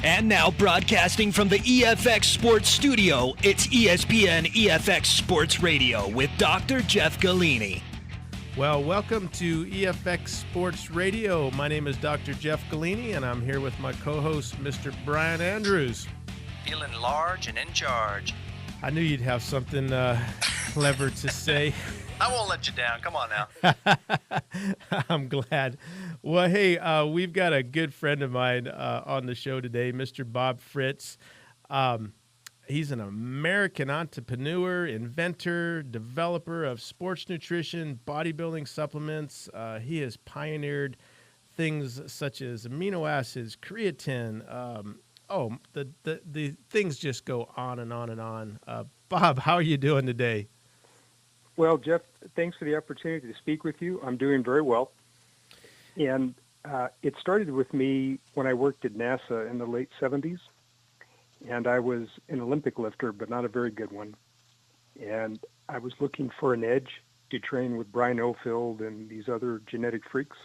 And now broadcasting from the EFX Sports Studio, it's ESPN EFX Sports Radio with Dr. Jeff Golini. Well, welcome to EFX Sports Radio. My name is Dr. Jeff Golini, and I'm here with my co-host, Mr. Brian Andrews. Feeling large and in charge. I knew you'd have something clever to say. I won't let you down. Come on now. I'm glad. Well, hey, we've got a good friend of mine on the show today, Mr. Bob Fritz. He's an American entrepreneur, inventor, developer of sports nutrition, bodybuilding supplements. He has pioneered things such as amino acids, creatine. The things just go on and on and on. Bob, how are you doing today? Well, Jeff, thanks for the opportunity to speak with you. I'm doing very well. And it started with me when I worked at NASA in the late 70s. And I was an Olympic lifter, but not a very good one. And I was looking for an edge to train with Brian Ofield and these other genetic freaks.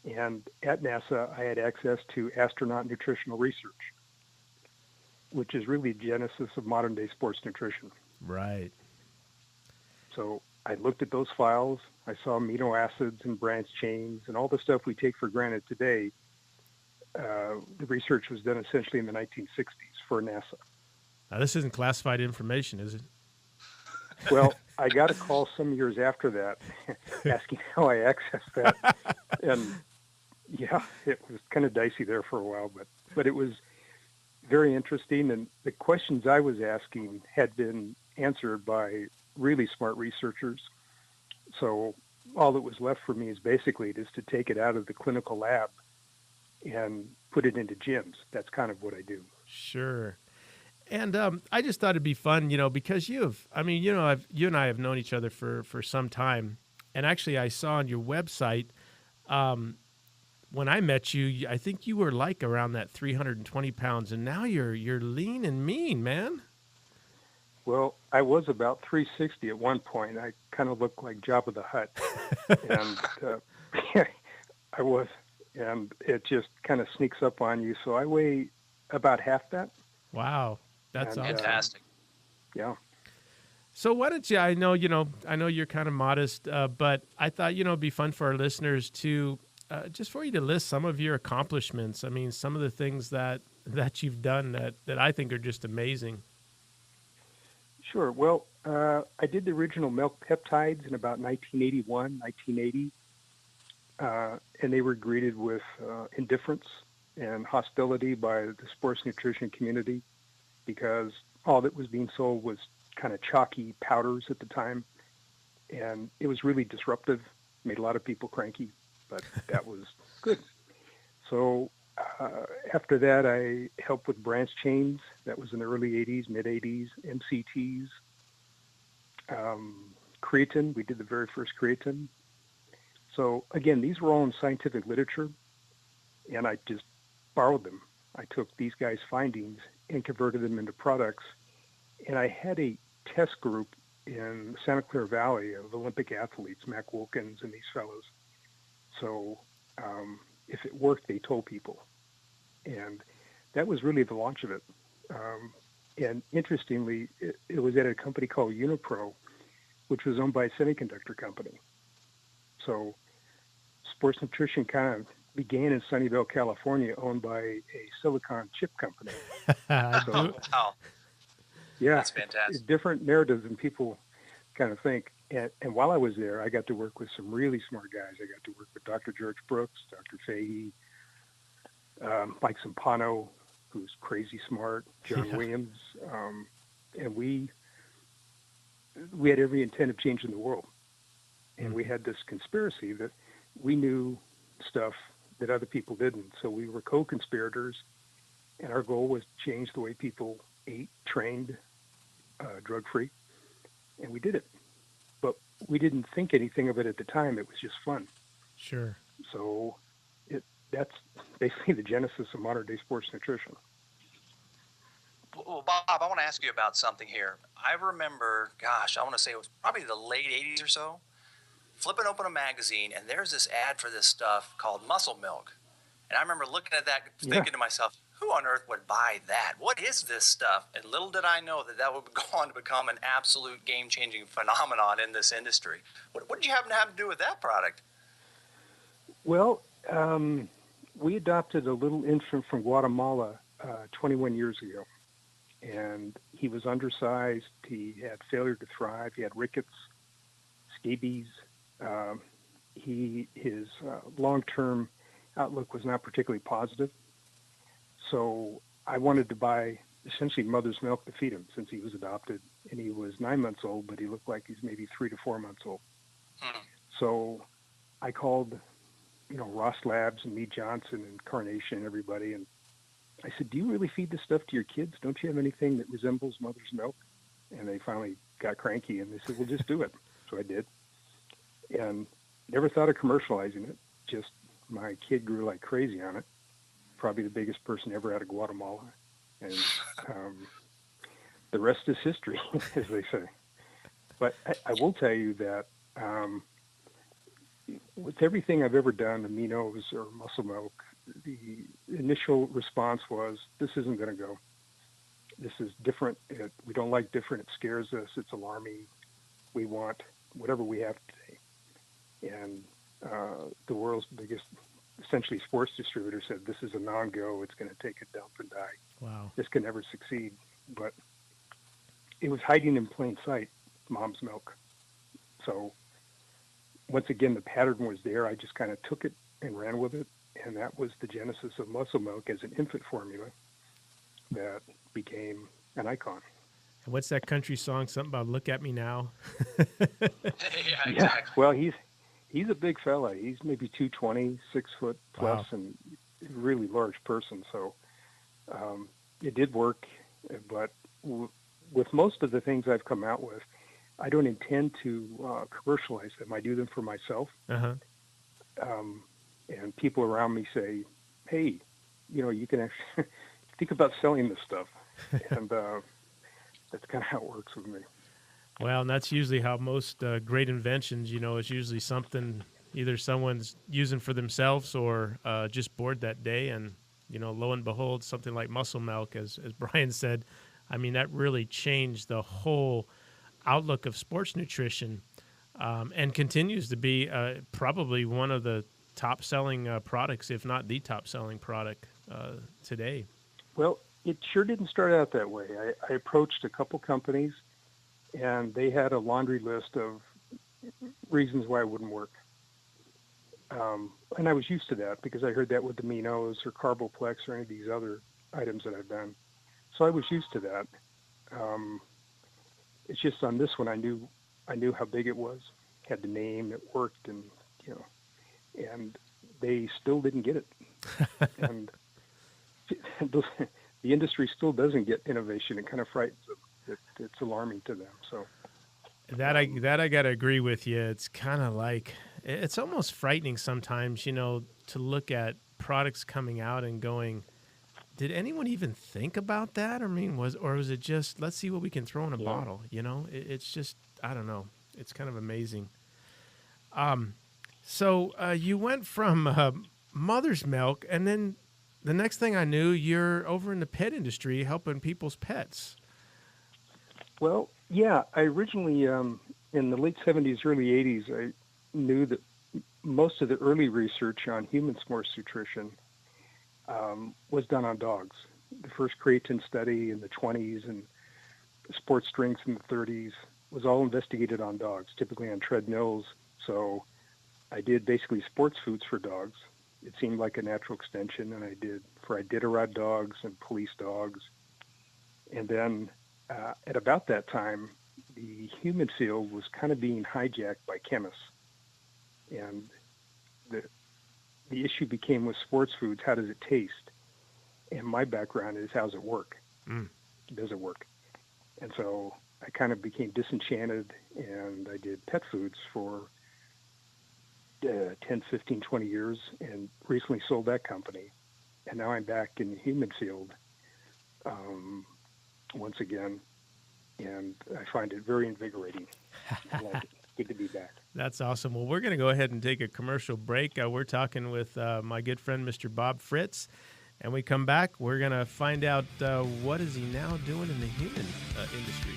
And at NASA, I had access to astronaut nutritional research, which is really the genesis of modern-day sports nutrition. Right. So I looked at those files. I saw amino acids and branch chains and all the stuff we take for granted today. The research was done essentially in the 1960s for NASA. Now, this isn't classified information, is it? Well, I got a call some years after that asking how I accessed that. And, yeah, it was kind of dicey there for a while, but it was very interesting. And the questions I was asking had been answered by really smart researchers. So all that was left for me is basically just to take it out of the clinical lab and put it into gyms. That's kind of what I do. Sure. And I just thought it'd be fun, because you and I have known each other for some time. And actually I saw on your website, when I met you, I think you were like around that 320 pounds, and now you're lean and mean, man. Well, I was about 360 at one point. I kind of looked like Jabba the Hutt. And I was. And it just kind of sneaks up on you. So I weigh about half that. Wow. That's awesome. Fantastic. Yeah. So why don't you, I know you're kind of modest, but I thought, it'd be fun for our listeners to, just for you to list some of your accomplishments. I mean, some of the things that you've done that I think are just amazing. Sure. Well, I did the original milk peptides in about 1981, 1980. And they were greeted with indifference and hostility by the sports nutrition community because all that was being sold was kind of chalky powders at the time. And it was really disruptive, made a lot of people cranky, but that was good. So after that, I helped with branch chains. That was in the early 80s, mid-80s, MCTs. Creatine, we did the very first creatine. So, again, these were all in scientific literature, and I just borrowed them. I took these guys' findings and converted them into products, and I had a test group in Santa Clara Valley of Olympic athletes, Mac Wilkins and these fellows. So if it worked, they told people. And that was really the launch of it. And interestingly, it was at a company called Unipro, which was owned by a semiconductor company. So sports nutrition kind of began in Sunnyvale, California, owned by a silicon chip company. Wow. Yeah, that's fantastic. It's different narratives than people kind of think. And while I was there, I got to work with some really smart guys. I got to work with Dr. George Brooks, Dr. Fahey, Mike Zampano, who's crazy smart, John Williams. And we had every intent of changing the world. And we had this conspiracy that we knew stuff that other people didn't. So we were co-conspirators, and our goal was to change the way people ate, trained, drug-free, and we did it. But we didn't think anything of it at the time. It was just fun. Sure. So that's basically the genesis of modern-day sports nutrition. Well, Bob, I want to ask you about something here. I remember, I want to say it was probably the late 80s or so, flipping open a magazine, and there's this ad for this stuff called Muscle Milk. And I remember looking at that, thinking to myself, who on earth would buy that? What is this stuff? And little did I know that would go on to become an absolute game-changing phenomenon in this industry. What did you happen to have to do with that product? Well, we adopted a little infant from Guatemala 21 years ago, and he was undersized. He had failure to thrive. He had rickets, scabies. His long-term outlook was not particularly positive. So I wanted to buy essentially mother's milk to feed him since he was adopted, and he was 9 months old, but he looked like he's maybe 3 to 4 months old. So I called, Ross Labs and Mead Johnson and Carnation and everybody, and I said, do you really feed this stuff to your kids? Don't you have anything that resembles mother's milk? And they finally got cranky, and they said, well, just do it. So I did. And never thought of commercializing it. Just my kid grew like crazy on it. Probably the biggest person ever out of Guatemala. And the rest is history, as they say. But I will tell you that with everything I've ever done, aminos or muscle milk, the initial response was, this isn't going to go. This is different. We don't like different. It scares us. It's alarming. We want whatever we have today. And the world's biggest, essentially, sports distributor said, this is a non-go. It's going to take a dump and die. Wow. This can never succeed. But it was hiding in plain sight, mom's milk. So once again, the pattern was there. I just kind of took it and ran with it. And that was the genesis of muscle milk as an infant formula that became an icon. And what's that country song? Something about "Look at Me Now." Yeah, exactly. Yeah. Well, he's a big fella. He's maybe 220, 6 foot plus, Wow. and a really large person. So it did work. But with most of the things I've come out with, I don't intend to commercialize them. I do them for myself. Uh-huh. And people around me say, hey, you can actually think about selling this stuff. And that's kind of how it works with me. Well, and that's usually how most great inventions, it's usually something either someone's using for themselves or just bored that day. And, lo and behold, something like muscle milk, as Brian said, I mean, that really changed the whole outlook of sports nutrition and continues to be probably one of the top-selling products, if not the top-selling product today. Well, it sure didn't start out that way. I approached a couple companies, and they had a laundry list of reasons why it wouldn't work. And I was used to that because I heard that with aminos or Carboplex or any of these other items that I've done. So I was used to that. It's just on this one I knew how big it was, had the name, it worked, and and they still didn't get it. And the industry still doesn't get innovation. It kind of frightens them. It's alarming to them. So that I got to agree with you. It's kind of like, it's almost frightening sometimes, to look at products coming out and going, did anyone even think about that? I mean, was it just, let's see what we can throw in a bottle, It's just, I don't know. It's kind of amazing. So you went from mother's milk, and then the next thing I knew, you're over in the pet industry helping people's pets. Well, yeah, I originally, in the late 70s, early 80s, I knew that most of the early research on human sports nutrition was done on dogs. The first creatine study in the 20s and sports drinks in the 30s was all investigated on dogs, typically on treadmills. So I did basically sports foods for dogs. It seemed like a natural extension, and I did for Iditarod dogs and police dogs. And then at about that time, the human field was kind of being hijacked by chemists. And the issue became with sports foods, how does it taste? And my background is, how's it work? Does it work? And so I kind of became disenchanted, and I did pet foods for 10, 15, 20 years, and recently sold that company. And now I'm back in the human field once again, and I find it very invigorating. I like it. Good to be back. That's awesome. Well, we're going to go ahead and take a commercial break. We're talking with my good friend, Mr. Bob Fritz. And we come back, we're going to find out what is he now doing in the human industry.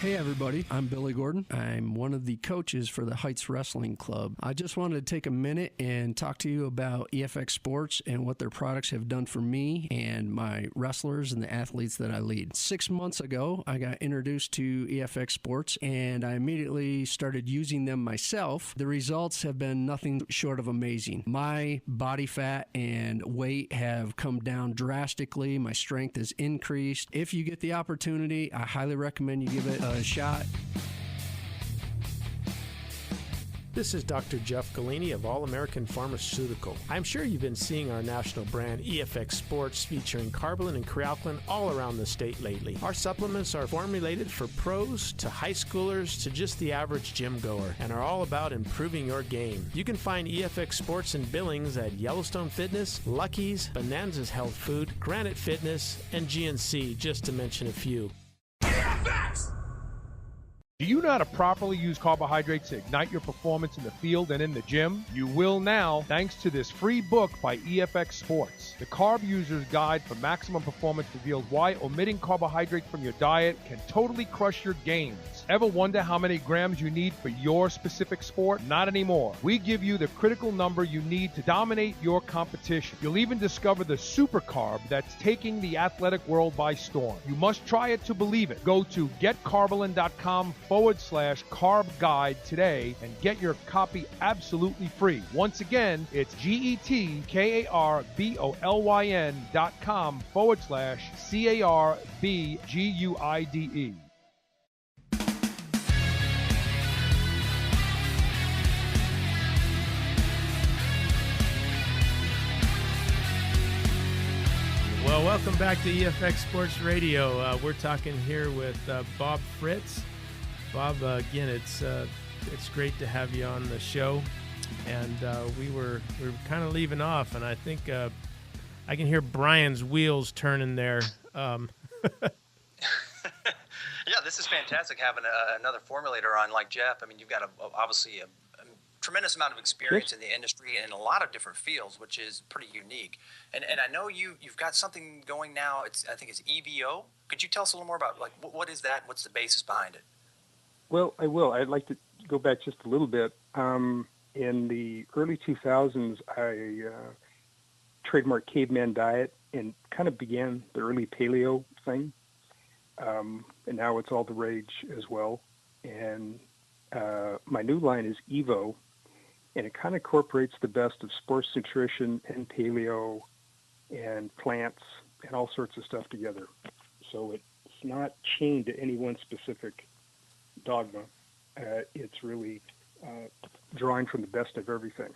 Hey everybody, I'm Billy Gordon. I'm one of the coaches for the Heights Wrestling Club. I just wanted to take a minute and talk to you about EFX Sports and what their products have done for me and my wrestlers and the athletes that I lead. 6 months ago, I got introduced to EFX Sports and I immediately started using them myself. The results have been nothing short of amazing. My body fat and weight have come down drastically. My strength has increased. If you get the opportunity, I highly recommend you give it a shot. This is Dr. Jeff Golini of All American Pharmaceutical. I'm sure you've been seeing our national brand EFX Sports featuring carbolin and crealkaline all around the state lately. Our supplements are formulated for pros to high schoolers to just the average gym goer and are all about improving your game. You can find EFX Sports in Billings at Yellowstone Fitness, Lucky's, Bonanza's Health Food, Granite Fitness, and GNC, just to mention a few. EFX! Do you know how to properly use carbohydrates to ignite your performance in the field and in the gym? You will now, thanks to this free book by EFX Sports. The Carb User's Guide for Maximum Performance reveals why omitting carbohydrates from your diet can totally crush your gains. Ever wonder how many grams you need for your specific sport? Not anymore. We give you the critical number you need to dominate your competition. You'll even discover the super carb that's taking the athletic world by storm. You must try it to believe it. Go to getcarbolin.com/carb guide today and get your copy absolutely free. Once again, it's getkarbolin.com/CARBGUIDE. Well, welcome back to EFX Sports Radio. We're talking here with Bob Fritz. Bob, again, it's great to have you on the show. And we were kind of leaving off, and I think I can hear Brian's wheels turning there. Yeah, this is fantastic having another formulator on like Jeff. I mean, you've got obviously a tremendous amount of experience in the industry and in a lot of different fields, which is pretty unique. And I know you've got something going now. I think it's EVO. Could you tell us a little more about like what is that? What's the basis behind it? Well, I will. I'd like to go back just a little bit. In the early 2000s, I trademarked caveman diet and kind of began the early paleo thing. And now it's all the rage as well. And my new line is EVO, and it kind of incorporates the best of sports nutrition and paleo and plants and all sorts of stuff together. So it's not chained to any one specific dogma. It's really drawing from the best of everything.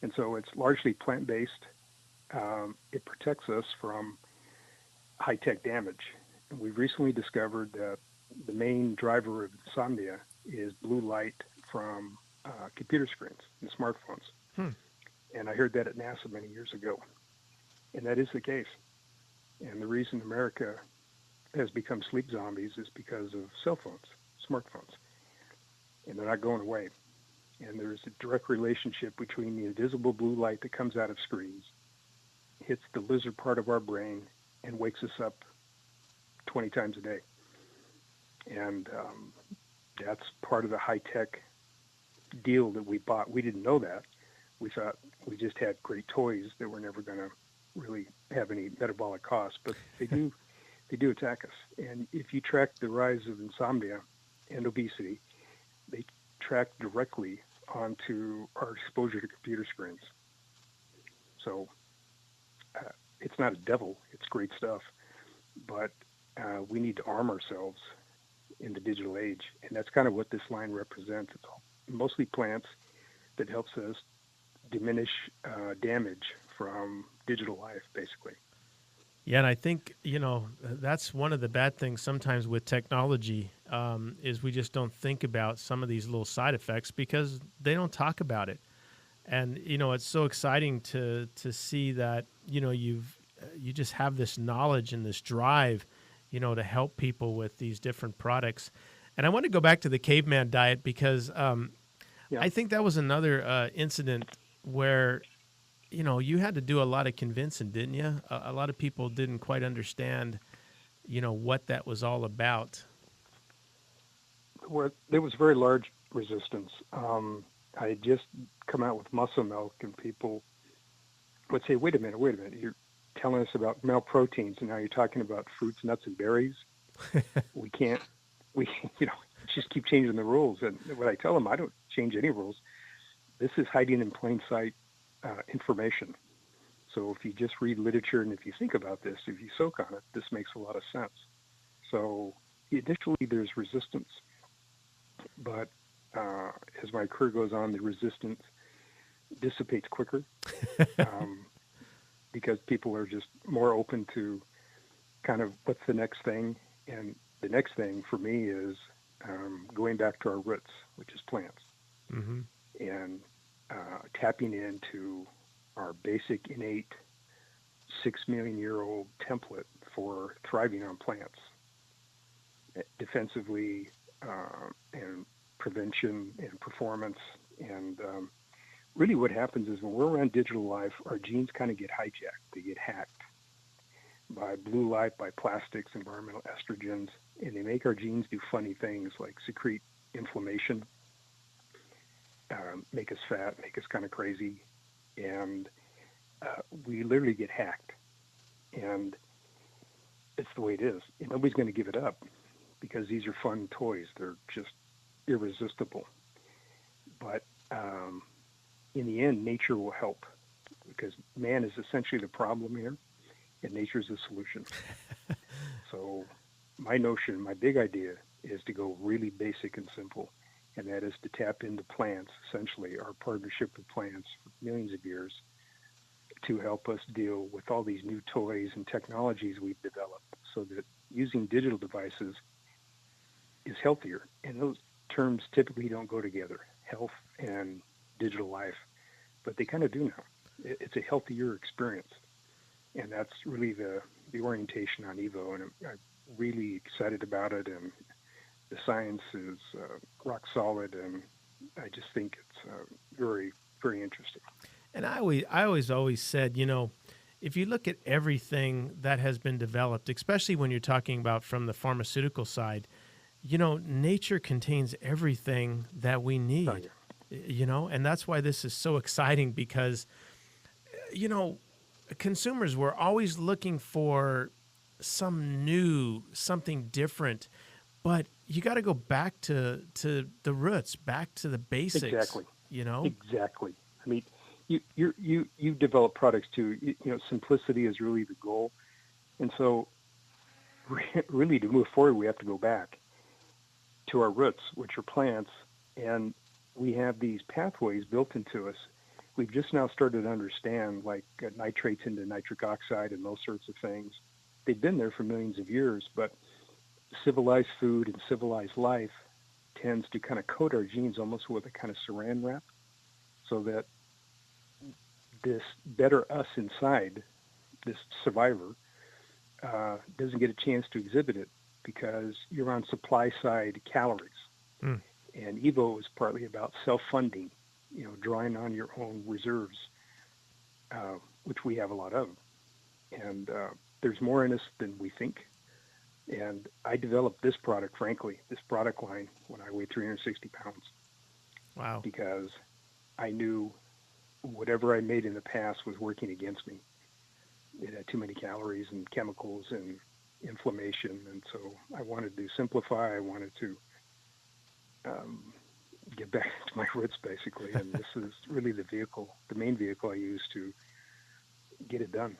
And so it's largely plant-based. It protects us from high-tech damage. And we've recently discovered that the main driver of insomnia is blue light from computer screens and smartphones. And I heard that at NASA many years ago. And that is the case. And the reason America has become sleep zombies is because of cell phones, smartphones. And they're not going away. And there's a direct relationship between the invisible blue light that comes out of screens, hits the lizard part of our brain, and wakes us up 20 times a day. And that's part of the high-tech deal that we bought. We didn't know that. We thought we just had great toys that were never going to really have any metabolic costs, but they do attack us. And if you track the rise of insomnia and obesity, they track directly onto our exposure to computer screens. So it's not a devil. It's great stuff. But we need to arm ourselves in the digital age. And that's kind of what this line represents. It's mostly plants that helps us diminish damage from digital life, basically. Yeah, and I think, that's one of the bad things sometimes with technology is we just don't think about some of these little side effects because they don't talk about it. And, it's so exciting to see that, you just have this knowledge and this drive to help people with these different products. And I want to go back to the caveman diet because I think that was another incident where, you had to do a lot of convincing, didn't you? A lot of people didn't quite understand, what that was all about. Well, there was very large resistance. I had just come out with muscle milk, and people would say, wait a minute, you're telling us about milk proteins, and now you're talking about fruits, nuts, and berries. we just keep changing the rules. And what I tell them, I don't change any rules. This is hiding in plain sight information. So if you just read literature and if you think about this, if you soak on it, this makes a lot of sense. So initially there's resistance, but as my career goes on, the resistance dissipates quicker because people are just more open to kind of what's the next thing. And the next thing for me is going back to our roots, which is plants, and tapping into our basic innate 6 million year old template for thriving on plants, defensively and prevention and performance. And really what happens is when we're around digital life, our genes kind of get hijacked. They get hacked by blue light, by plastics, environmental estrogens, and they make our genes do funny things like secrete inflammation, make us fat, make us kind of crazy, and we literally get hacked. And it's the way it is. And nobody's going to give it up because these are fun toys. They're just irresistible. But in the end, nature will help because man is essentially the problem here, and nature is the solution. So my notion, my big idea is to go really basic and simple, and that is to tap into plants, essentially our partnership with plants for millions of years, to help us deal with all these new toys and technologies we've developed so that using digital devices is healthier. And those terms typically don't go together, health and digital life, but they kind of do now. It's a healthier experience. And that's really the orientation on Evo, and I'm really excited about it, and the science is rock solid, and I just think it's very, very interesting. And I always said, if you look at everything that has been developed, especially when you're talking about from the pharmaceutical side, nature contains everything that we need, and that's why this is so exciting because, consumers were always looking for something different, but you got to go back to the roots, back to the basics. Exactly. Exactly. I mean, you develop products too. Simplicity is really the goal, and so really to move forward, we have to go back to our roots, which are plants, and we have these pathways built into us. We've just now started to understand, like nitrates into nitric oxide and those sorts of things. They've been there for millions of years, but civilized food and civilized life tends to kind of coat our genes almost with a kind of saran wrap so that this better us inside, this survivor, doesn't get a chance to exhibit it because you're on supply side calories. And Evo is partly about self-funding, drawing on your own reserves, which we have a lot of. And there's more in us than we think. And I developed this product, frankly, this product line when I weighed 360 pounds. Wow. Because I knew whatever I made in the past was working against me. It had too many calories and chemicals and inflammation. And so I wanted to simplify. I wanted to get back to my roots, basically. And this is really the main vehicle I use to get it done.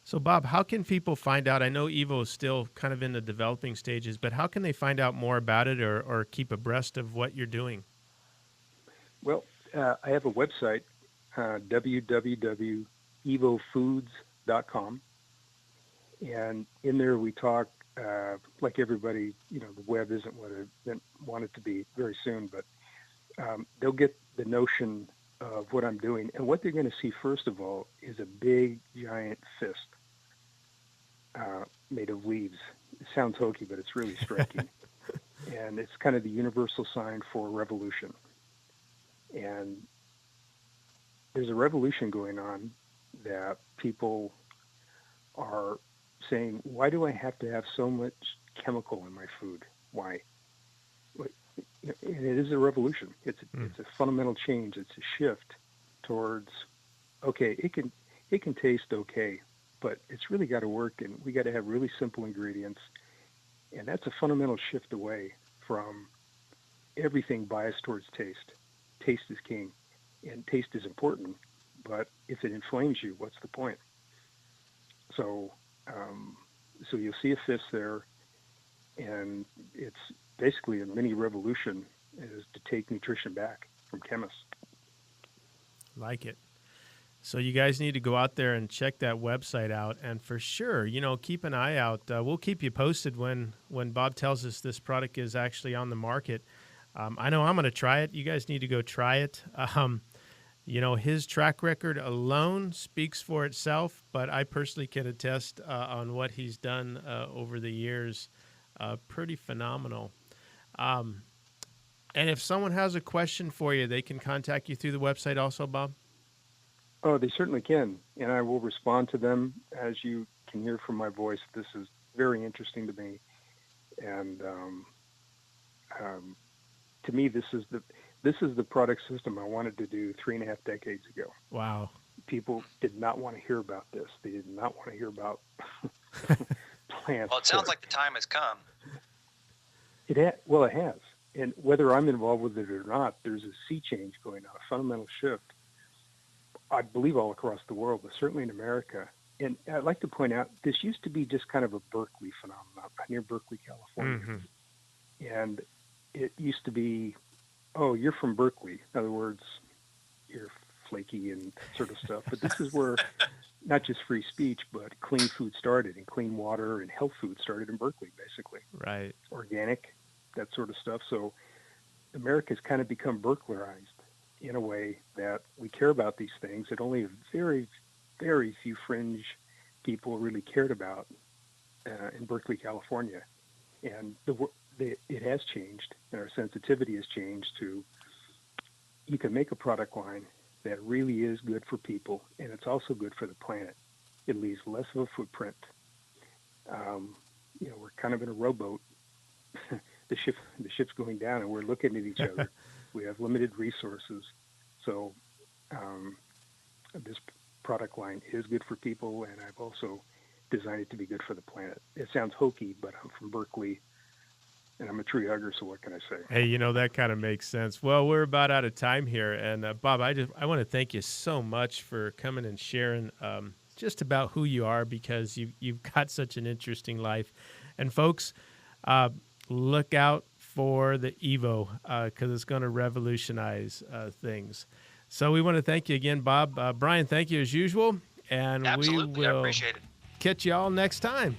So, Bob, how can people find out? I know Evo is still kind of in the developing stages, but how can they find out more about it or keep abreast of what you're doing? Well, I have a website, www.evofoods.com. And in there we talk, like everybody, the web isn't what I want it to be very soon, but they'll get the notion of what I'm doing. And what they're going to see, first of all, is a big, giant fist made of leaves. it sounds hokey, but it's really striking. And it's kind of the universal sign for revolution. And there's a revolution going on that people are saying, why do I have to have so much chemical in my food? Why? It is a revolution. It's a fundamental change. It's a shift towards, okay, it can taste okay, but it's really got to work, and we got to have really simple ingredients. And that's a fundamental shift away from everything biased towards taste. Taste is king, and taste is important, but if it inflames you, what's the point? So you'll see a fist there, and it's basically a mini revolution is to take nutrition back from chemists. Like it. So you guys need to go out there and check that website out, and for sure, keep an eye out. We'll keep you posted when Bob tells us this product is actually on the market. I know I'm going to try it. You guys need to go try it. His track record alone speaks for itself, but I personally can attest on what he's done over the years. Pretty phenomenal. And if someone has a question for you, they can contact you through the website also, Bob? Oh, they certainly can, and I will respond to them. As you can hear from my voice, this is very interesting to me, and to me, this is the product system I wanted to do 3.5 decades ago. Wow! People did not want to hear about this. They did not want to hear about plants. Well, it sounds like the time has come. It has, and whether I'm involved with it or not, there's a sea change going on, a fundamental shift. I believe all across the world, but certainly in America. And I'd like to point out, this used to be just kind of a Berkeley phenomenon, near Berkeley, California. Mm-hmm. And it used to be, oh, you're from Berkeley. In other words, you're flaky and that sort of stuff. But this is where not just free speech, but clean food started, and clean water and health food started in Berkeley, basically. Right. Organic, that sort of stuff. So America's kind of become Berkelerized in a way that we care about these things that only a very, very few fringe people really cared about in Berkeley, California. And it has changed, and our sensitivity has changed to, you can make a product line that really is good for people, and it's also good for the planet. It leaves less of a footprint. We're kind of in a rowboat. The ship's going down, and we're looking at each other. We have limited resources. So this product line is good for people, and I've also designed it to be good for the planet. It sounds hokey, but I'm from Berkeley, and I'm a tree hugger, so what can I say? Hey, that kind of makes sense. Well, we're about out of time here, and Bob, I want to thank you so much for coming and sharing just about who you are, because you've got such an interesting life. And folks, look out for the Evo because it's going to revolutionize things. So we want to thank you again, Bob. Brian, thank you as usual, and Absolutely. we will I appreciate it. Catch you all next time.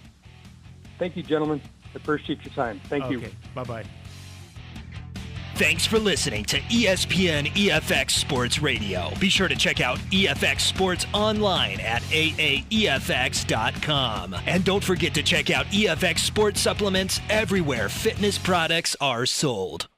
Thank you, gentlemen. I appreciate your time. Thank you. Okay, bye-bye. Thanks for listening to ESPN EFX Sports Radio. Be sure to check out EFX Sports online at aaefx.com. And don't forget to check out EFX Sports supplements everywhere fitness products are sold.